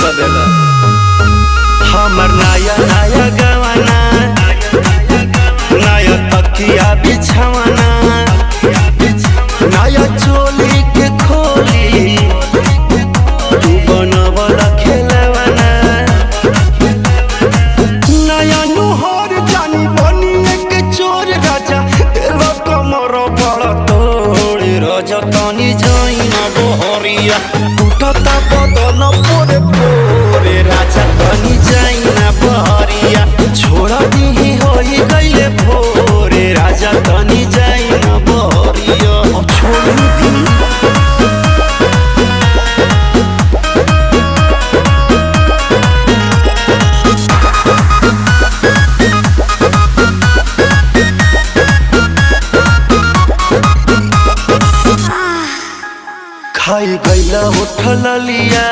कर देला। हमर नया नया गवाना, नया तकिया बिछवाना, नया चोली के खोली तू बनवला खेलवाना। नया नुहर जानी बनी एक चोर राजा, तेरा कमर बड़ा तोड़ राजा तानी जाई ना बहरिया, टूटता बदन पोरे पोरे राजा तानी जाई ना बहरिया, छोड़ा दी होई गईले भोरे राजा तानी जाई ना बहरिया। अब छोड़ दी खाई गईला उठल लिया,